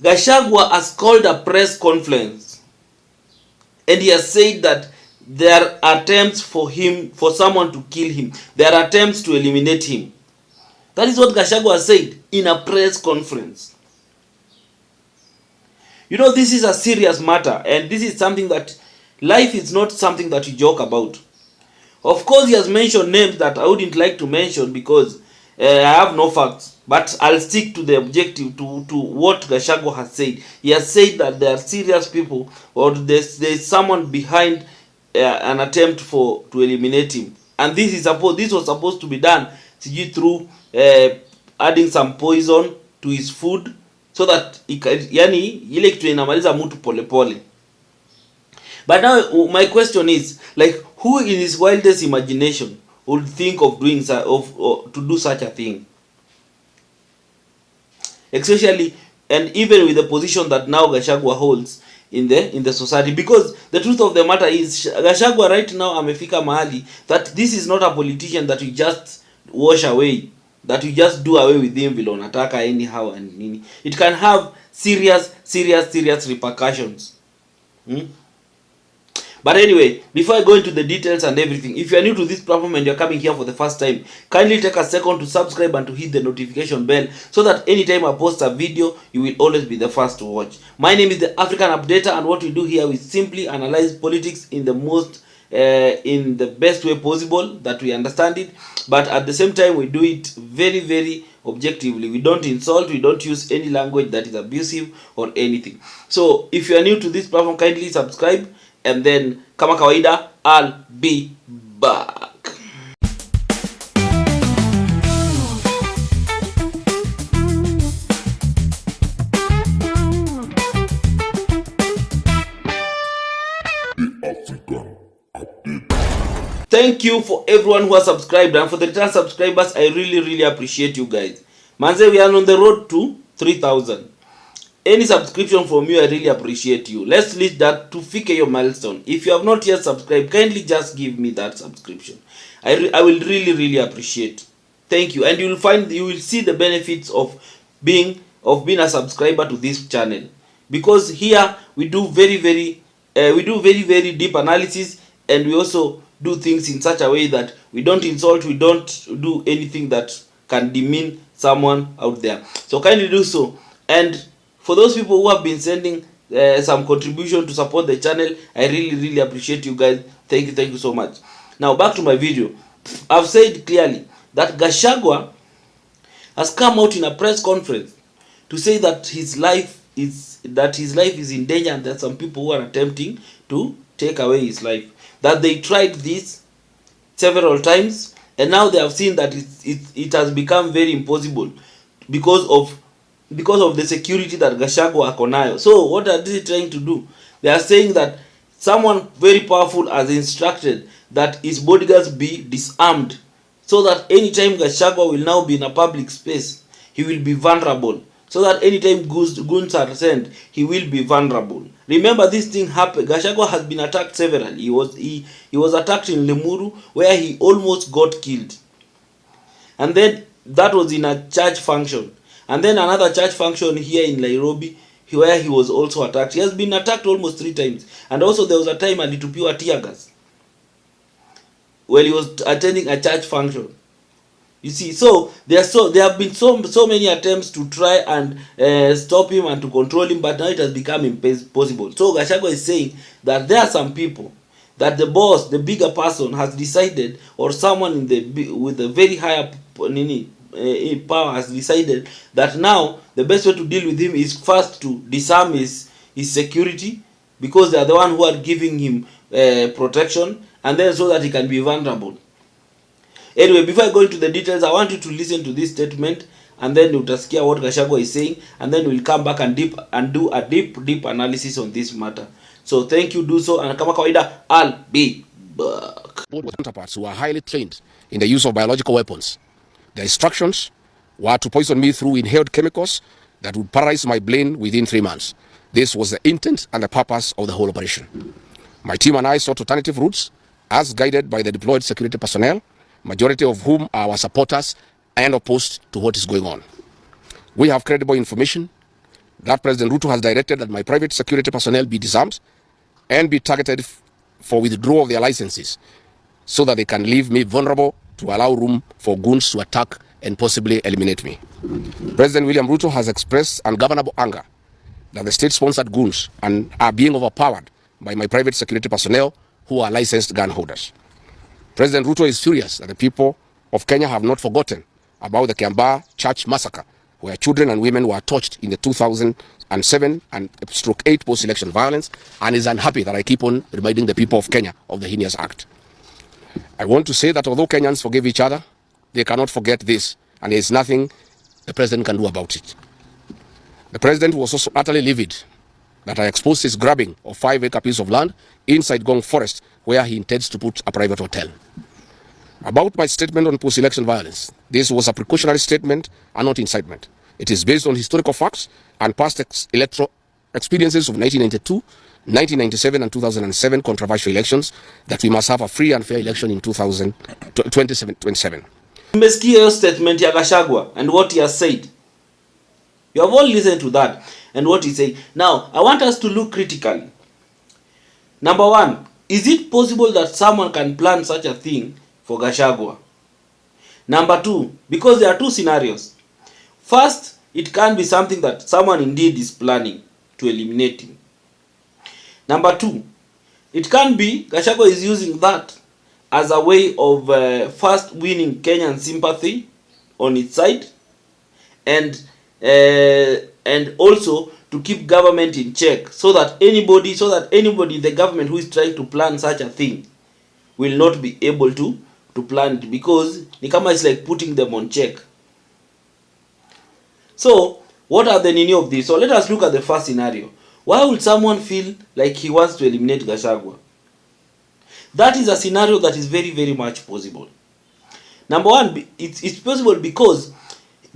Gachagua has called a press conference and he has said that there are attempts for someone to kill him. There are attempts to eliminate him. That is what Gachagua said in a press conference. You know, this is a serious matter, and this is something that life is not something that you joke about. Of course, he has mentioned names that I wouldn't like to mention because I have no facts, but I'll stick to the objective, to what Gachagua has said. He has said that there are serious people, or there's someone behind an attempt to eliminate him, and this was supposed to be done through adding some poison to his food so that yani ile kitu inamaliza mtu polepole. But now my question is, like, who in his wildest imagination would think of doing to do such a thing? Especially, and even with the position that now Gachagua holds in the society, because the truth of the matter is Gachagua right now amefika mahali that this is not a politician that you just wash away, that you just do away with him vile unataka anyhow and nini. It can have serious repercussions. But anyway, before I go into the details and everything, if you are new to this platform and you are coming here for the first time, kindly take a second to subscribe and to hit the notification bell so that anytime I post a video, you will always be the first to watch. My name is the African Updater, and what we do here is simply analyze politics in the best way possible that we understand it, but at the same time we do it very objectively. We don't insult, we don't use any language that is abusive or anything. So if you are new to this platform, kindly subscribe, and then kama kawaida, I'll be back. Thank you for everyone who has subscribed, and for the return subscribers, I really appreciate you guys. Manze, we are on the road to 3,000. Any subscription from you, I really appreciate you. Let's reach that to fike your milestone. If you have not yet subscribed, kindly just give me that subscription. I will really appreciate. Thank you, and you will see the benefits of being a subscriber to this channel, because here we do very deep analysis, and we also do things in such a way that we don't insult, we don't do anything that can demean someone out there. So kindly do so. And for those people who have been sending some contribution to support the channel, I really appreciate you guys. Thank you so much. Now back to my video. I've said clearly that Gachagua has come out in a press conference to say that his life is in danger, and there are some people who are attempting to take away his life. That they tried this several times, and now they have seen that it has become very impossible because of the security that Gachagua akonayo. So what are they trying to do? They are saying that someone very powerful has instructed that his bodyguards be disarmed, so that anytime Gachagua will now be in a public space, he will be vulnerable. So that anytime goons are sent, he will be vulnerable. Remember, this thing happened. Gachagua has been attacked severally. He was attacked in Limuru, where he almost got killed. And then that was in a church function. And then another church function here in Nairobi, where he was also attacked. He has been attacked almost 3 times. And also there was a time alitupiwa tear gas while he was attending a church function. You see, so there have been so many attempts to try and stop him and to control him, but now it has become impossible. So Gachagua is saying that there are some people that the boss, the bigger person, has decided, or someone with a very higher power has decided that now the best way to deal with him is first to disarm his security, because they are the one who are giving him protection, and then so that he can be vulnerable. Anyway, before I go into the details, I want you to listen to this statement, and then utasikia what Gachagua is saying, and then we'll come back and do a deep analysis on this matter. So thank you, do so, and kama kawaida, I'll be back. Both counterparts who are highly trained in the use of biological weapons. The instructions were to poison me through inhaled chemicals that would paralyze my brain within 3 months. This was the intent and the purpose of the whole operation. My team and I sought alternative routes as guided by the deployed security personnel, majority of whom are our supporters and opposed to what is going on. We have credible information that President Ruto has directed that my private security personnel be disarmed and be targeted for withdrawal of their licenses so that they can leave me vulnerable to allow room for goons to attack and possibly eliminate me. President William Ruto has expressed ungovernable anger that the state-sponsored goons are being overpowered by my private security personnel who are licensed gun holders. President Ruto is furious that the people of Kenya have not forgotten about the Kiambaa Church massacre, where children and women were tortured in the 2007 and /8 post-election violence, and is unhappy that I keep on reminding the people of Kenya of the heinous act. I want to say that although Kenyans forgive each other, they cannot forget this, and there is nothing the president can do about it. The president was also utterly livid that I exposed his grabbing of 5-acre piece of land inside Gong Forest, where he intends to put a private hotel. About my statement on post-election violence, this was a precautionary statement and not incitement. It is based on historical facts and past electoral experiences of 1992, 1997 and 2007 controversial elections that we must have a free and fair election in 2027. Mmesikia hiyo statement ya Gachagua and what he has said. You have all listened to that and what he said. Now, I want us to look critically. Number one, is it possible that someone can plan such a thing for Gachagua? Number two, because there are two scenarios. First, it can be something that someone indeed is planning to eliminate him. Number two, it can be Gachagua is using that as a way of first winning Kenyan sympathy on its side, and also to keep government in check, so that anybody in the government who is trying to plan such a thing will not be able to plan it, because ni kama it's like putting them on check. So what are the meaning of this? So let us look at the first scenario. Why would someone feel like he wants to eliminate Gachagua? That is a scenario that is very, very much possible. Number one, it's possible because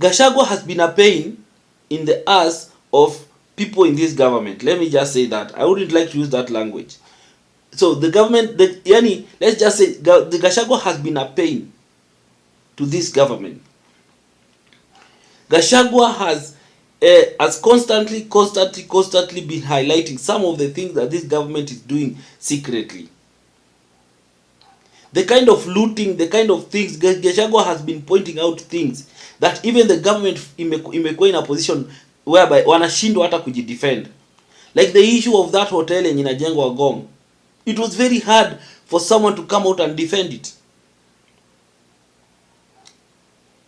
Gachagua has been a pain in the ass of people in this government. Let me just say that. I wouldn't like to use that language. So the government, let's just say the Gachagua has been a pain to this government. Gachagua has constantly been highlighting some of the things that this government is doing secretly. The kind of looting, the kind of things, Gachagua has been pointing out things that even the government imekuwa in a position whereby wanashindwa hata kujidefend. Like the issue of that hotel yenye inajengwa Gong. It was very hard for someone to come out and defend it.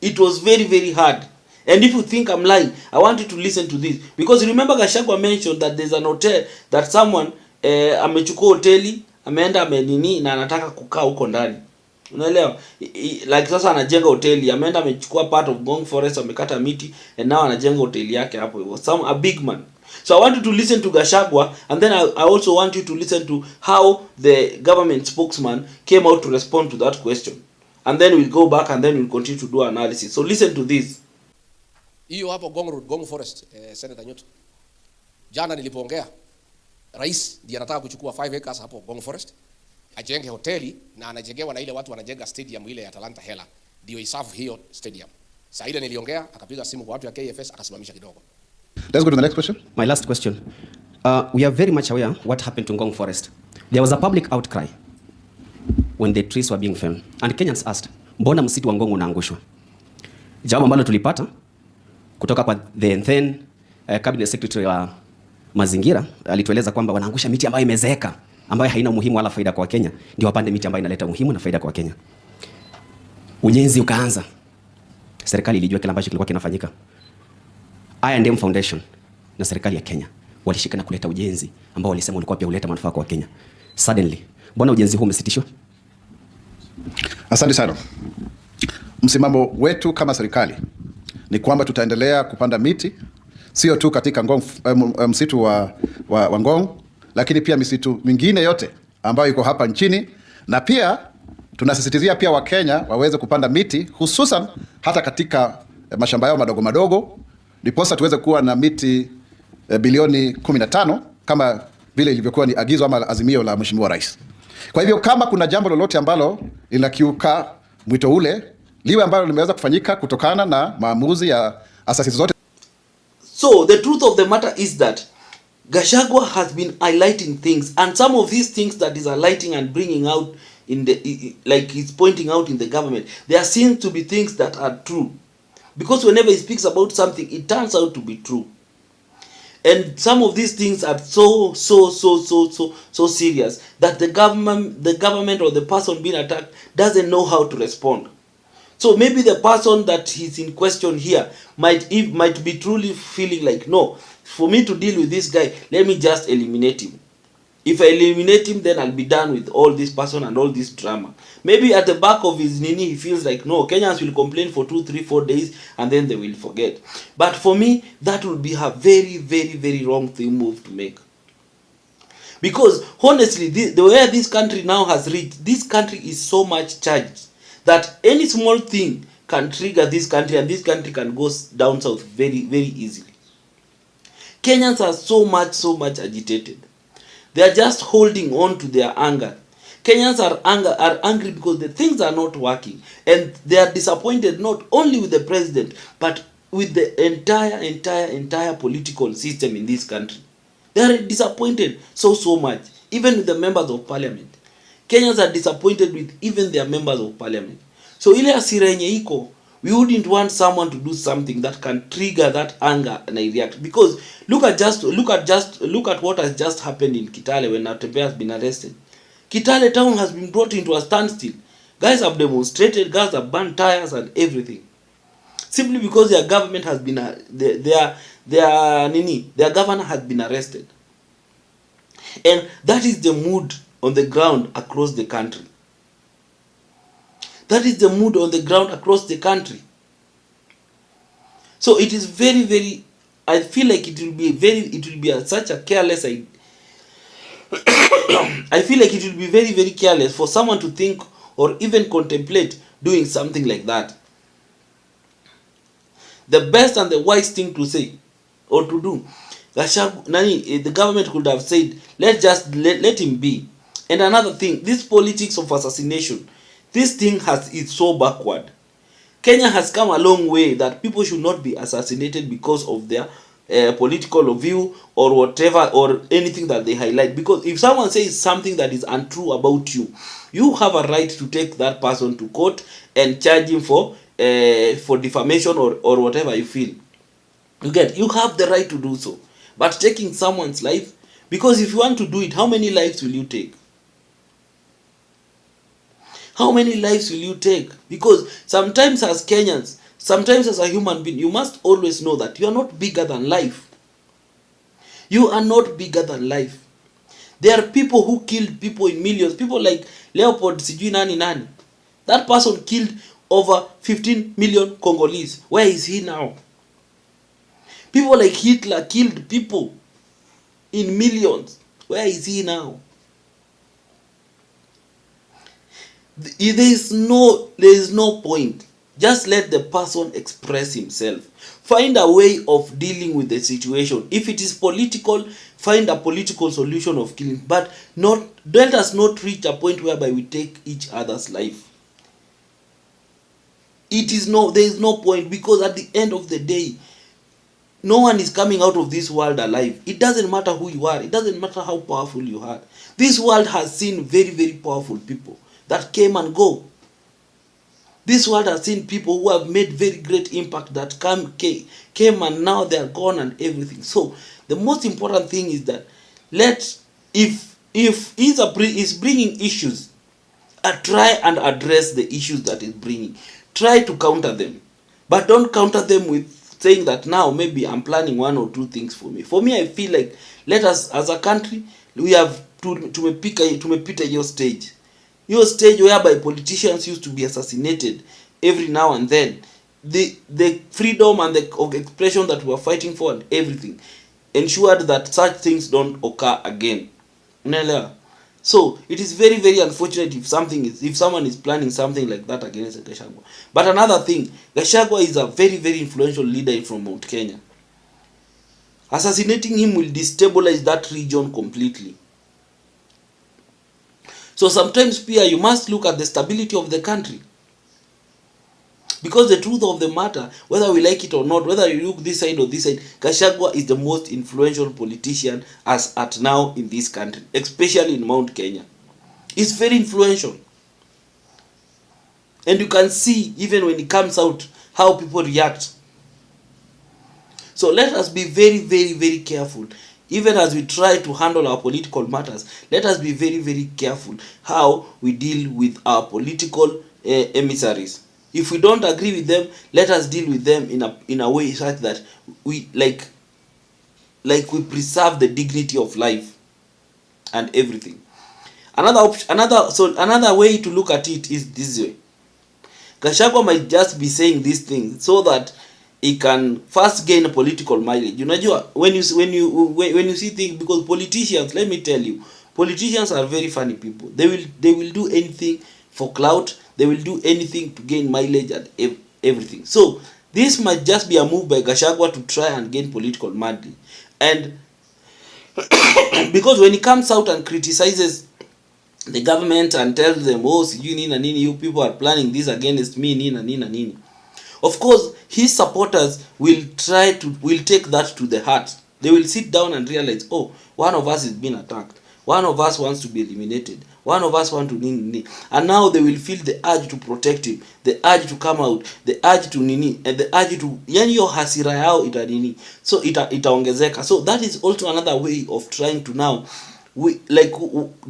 It was very, very hard. And if you think I'm lying, I want you to listen to this. Because remember Gachagua mentioned that there's an hotel that someone amechukua hoteli, ameenda amenini na anataka kukaa huko ndani. Unaelewa? Like sasa anajenga hoteli, ameenda amechukua part of Gong Forest, amekata miti, and now anajenga hoteli yake hapo. It was a big man. So I want you to listen to Gachagua, and then I also want you to listen to how the government spokesman came out to respond to that question. And then we'll go back and then we'll continue to do analysis. So listen to this. Hiyo hapo Gong Road, Gong Forest, Senator Nyoto. Jana nilipoongea, rais ndiye anataka kuchukua 5 acres hapo Gong Forest, ajenge hoteli na anajengewa na ile watu wanajenga stadium ile ya Talanta Hela, ndio isafu hiyo stadium. Saa ile niliongea, akapiga simu kwa watu ya KFS akasimamisha kidogo. Let's go to the next question. My last question. We are very much aware what happened to Ngong Forest. There was a public outcry when the trees were being felled. And Kenyans asked, mbona msitu wa Ngong unaangushwa? Jawabu ambalo tulipata kutoka kwa the then cabinet secretary wa mazingira alitueleza kwamba wanaangusha miti ambayo imezeeka, ambayo haina umuhimu wala faida kwa Kenya, ndio wapande miti ambayo inaleta umuhimu na faida kwa Kenya. Ujenzi ukaanza. Serikali ilijua kile ambacho kilikuwa kinafanyika. I&M Foundation na serikali ya Kenya walishikana kuleta ujenzi ambao walisema ulikuwa pia uleta manufaa kwa Kenya. Suddenly, mbona ujenzi huu umesitishwa? Asante sana. Msimamo wetu kama serikali ni kwamba tutaendelea kupanda miti, sio tu katika Ngong, msitu wa Ngong, lakini pia misitu mingine yote ambayo iko hapa nchini, na pia tunasisitizia pia Wakenya waweze kupanda miti, hususan hata katika mashamba yao madogo madogo, ndiposa tuweze kuwa na miti bilioni 15 kama vile ilivyokuwa ni agizo ama azimio la Mheshimiwa Rais. Kwa hivyo kama kuna jambo lolote ambalo linakiuka mwito ule, liwe ambalo limeweza kufanyika kutokana na maamuzi ya asasi zote. So the truth of the matter is that Gachagua has been highlighting things, and some of these things that is highlighting and bringing out in the, like he's pointing out in the government, they are seen to be things that are true, because whenever he speaks about something, it turns out to be true. And some of these things are so serious that the government or the person being attacked doesn't know how to respond. So maybe the person that is in question here might be truly feeling like, no, for me to deal with this guy, let me just eliminate him. If I eliminate him, then I'll be done with all this person and all this drama. Maybe at the back of his nini, he feels like, no, Kenyans will complain for 2, 3, 4 days and then they will forget. But for me, that would be a very wrong thing move to make. Because honestly, the way this country now has reached, this country is so much charged that any small thing can trigger this country, and this country can go down south very easily. Kenyans are so much agitated. They are just holding on to their anger. Kenyans are angry because the things are not working, and they are disappointed not only with the president but with the entire political system in this country. They are disappointed so much, even with the members of parliament. Kenyans are disappointed with even their members of parliament. So ile hasira yenye iko, we wouldn't want someone to do something that can trigger that anger and react. Because look at what has just happened in Kitale when Natembeya has been arrested. Kitale town has been brought into a standstill. Guys have demonstrated, guys have burned tires and everything, simply because their government has been their governor has been arrested. And that is the mood on the ground across the country. That is the mood on the ground across the country. So it is very, I feel like it will be such a careless idea. I feel like it will be very careless for someone to think or even contemplate doing something like that. The best and the wise thing to say or to do, the government could have said, let him be. And another thing, this politics of assassination, this thing is so backward. Kenya has come a long way that people should not be assassinated because of their political view or whatever, or anything that they highlight. Because if someone says something that is untrue about you, you have a right to take that person to court and charge him for defamation or whatever you feel. You have the right to do so. But taking someone's life, because if you want to do it, how many lives will you take? How many lives will you take? Because sometimes as Kenyans, sometimes as a human being, you must always know that you are not bigger than life. You are not bigger than life. There are people who killed people in millions. People like Leopold Sijui Nani. That person killed over 15 million Congolese. Where is he now? People like Hitler killed people in millions. Where is he now? There is no point. Just let the person express himself. Find a way of dealing with the situation. If it is political, find a political solution of killing. But let us not reach a point whereby we take each other's life. There is no point, because at the end of the day, no one is coming out of this world alive. It doesn't matter who you are. It doesn't matter how powerful you are. This world has seen very powerful people that came and go. This world has seen people who have made very great impact that came and now they are gone and everything. So the most important thing is that if he's bringing issues, try and address the issues that is bringing. Try to counter them, but don't counter them with saying that now maybe I'm planning 1 or 2 things for me. For me, I feel like let us as a country, we have tumepita your stage. Your stage whereby politicians used to be assassinated every now and then. The freedom and the expression that we are fighting for and everything ensured that such things don't occur again. So it is very unfortunate if someone is planning something like that against Gachagua. But another thing, Gachagua is a very influential leader from Mount Kenya. Assassinating him will destabilize that region completely. So sometimes, Pia, you must look at the stability of the country. Because the truth of the matter, whether we like it or not, whether you look this side or this side, Gachagua is the most influential politician as at now in this country, especially in Mount Kenya. He's very influential. And you can see, even when he comes out, how people react. So let us be very, very, very careful. Even as we try to handle our political matters, let us be very, very careful how we deal with our political emissaries. If we don't agree with them, let us deal with them in a way such that we like we preserve the dignity of life and everything. Another way to look at it is this way. Gachagua might just be saying these things so that he can first gain a political mileage. Unajua, when you see things, because politicians, let me tell you, politicians are very funny people. They will do anything for clout. They will do anything to gain mileage and everything. So this might just be a move by Gachagua to try and gain political mileage. And because when he comes out and criticizes the government and tells them, oh, you you people are planning this against me, nini. Of course, his supporters will take that to the heart. They will sit down and realize, oh, one of us is being attacked. One of us wants to be eliminated. One of us wants to nini. And now they will feel the urge to protect him, the urge to come out, the urge to nini, and the urge to yani yo hasira yao ita nini. So itaongezeka. So that is also another way of trying to now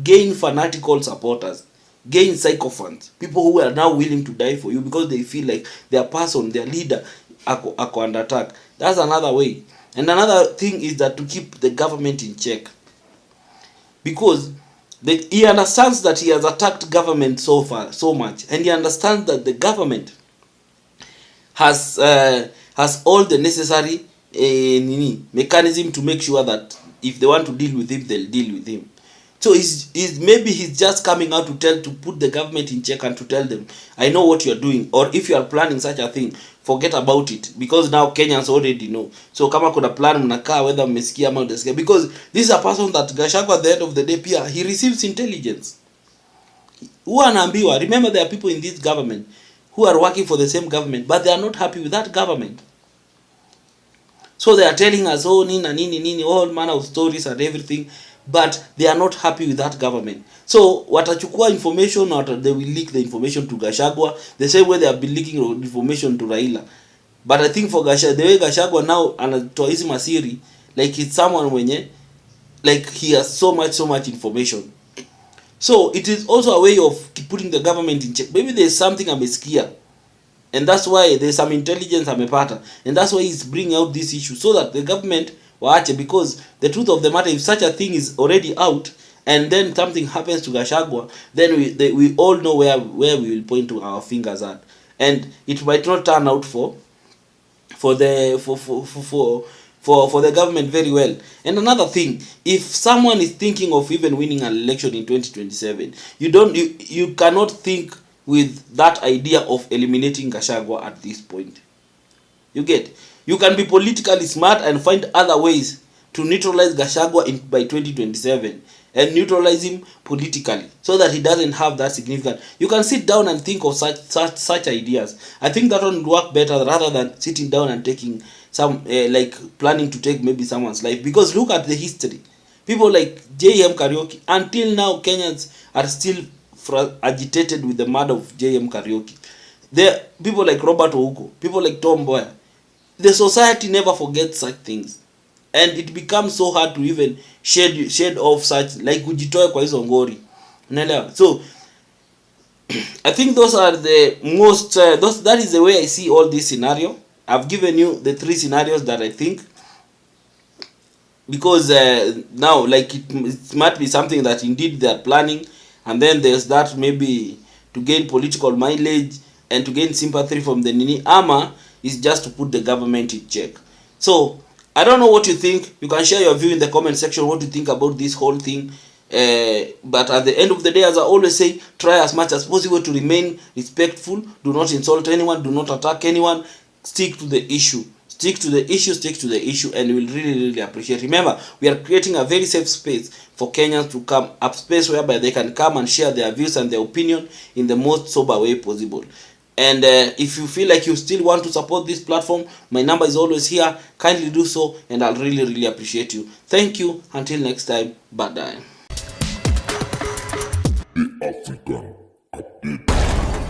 gain fanatical supporters, gain sycophants, people who are now willing to die for you because they feel like their person, their leader are under attack. That's another way. And another thing is that to keep the government in check, because he understands that he has attacked government so much, and he understands that the government has all the necessary mechanism to make sure that if they want to deal with him, they'll deal with him. So maybe he's just coming out to put the government in check and to tell them, I know what you're doing, or if you are planning such a thing, forget about it, because now Kenyans already know. So kama kuna plan mnakaa, whether mmesikia ama hujasikia, because this is a person that Gachagua at the end of the day pia he receives intelligence. Who anaambiwa, remember there are people in this government who are working for the same government, but they are not happy with that government. So they are telling us, oh, nini, all manner of stories and everything, but they are not happy with that government. So watachukua information, or they will leak the information to Gachagua, the same way they have been leaking information to Raila. But I think for Gachagua, the way Gachagua now anatoa hizi masiri, like it's someone mwenye, like he has so much information. So it is also a way of putting the government in check. Maybe there is something amesikia, and that's why there's some intelligence amepata, and that's why he's bringing out this issue, so that the government waache. Because the truth of the matter, if such a thing is already out and then something happens to Gachagua, then we all know where we will point to our fingers at, and it might not turn out for the government very well. And another thing, if someone is thinking of even winning an election in 2027, you cannot think with that idea of eliminating Gachagua at this point. You get? You can be politically smart and find other ways to neutralize Gachagua by 2027 and neutralize him politically, so that he doesn't have that significant. You can sit down and think of such ideas. I think that one would work better rather than sitting down and taking some planning to take maybe someone's life. Because look at the history. People like J.M. Kariuki, until now Kenyans are still agitated with the murder of J.M. Kariuki. There people like Robert Ouko, people like Tom Mboya. The society never forgets such things, and it becomes so hard to even shed off such, like kujitoa kwa hizo ngori. Unaelewa? So I think those are the most that is the way I see all this scenario. I've given you the 3 scenarios that I think, because now it might be something that indeed they are planning, and then there's that maybe to gain political mileage and to gain sympathy from the nini, ama is just to put the government in check. So I don't know what you think. You can share your view in the comment section, what you think about this whole thing. But at the end of the day, as I always say, try as much as possible to remain respectful. Do not insult anyone, do not attack anyone. Stick to the issue. Stick to the issue, and we will really appreciate. Remember, we are creating a very safe space for Kenyans to come, a space whereby they can come and share their views and their opinion in the most sober way possible. And if you feel like you still want to support this platform, my number is always here. Kindly do so, and I'll really appreciate you. Thank you. Until next time. Bye. The African Update.